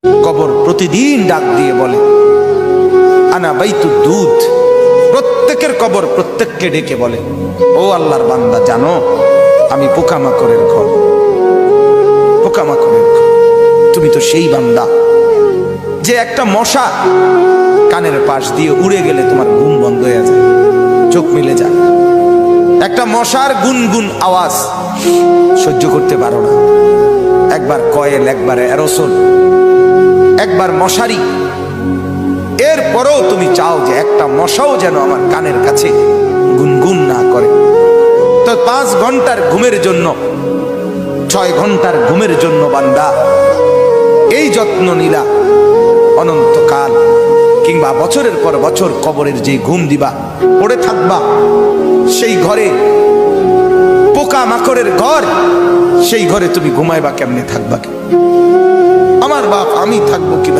কবর প্রতিদিন ডাক দিয়ে বলে আনা বাইতুদ দুধ। প্রত্যেকের কবর প্রত্যেককে ডেকে বলে, ও আল্লাহর বান্দা, জানো আমি পোকামাকড়ের ঘর, পোকামাকড়ের ঘর। তুমি তো সেই বান্দা যে একটা মশা কানের পাশ দিয়ে উড়ে গেলে তোমার ঘুম বন্ধ হয়ে যায়, চোখ মিলে যায়। একটা মশার গুনগুন আওয়াজ সহ্য করতে পারো না। একবার কয়েল, একবার অ্যারোসোল, একবার মশারি, এরপরেও তুমি চাও যে একটা মশাও যেন আমার কানের কাছে গুনগুন না করে। তো 5 ঘন্টার ঘুমের জন্য, 6 ঘন্টার ঘুমের জন্য বান্দা এই যত্ন নিলা, অনন্তকাল কিংবা বছরের পর বছর কবরের যে ঘুম দিবা, পড়ে থাকবা সেই ঘরে, পোকা মাকড়ের ঘর, সেই ঘরে তুমি ঘুমাইবা কেমনে, থাকবা? আমার বাপ, আমি থাকবো কিভাবে?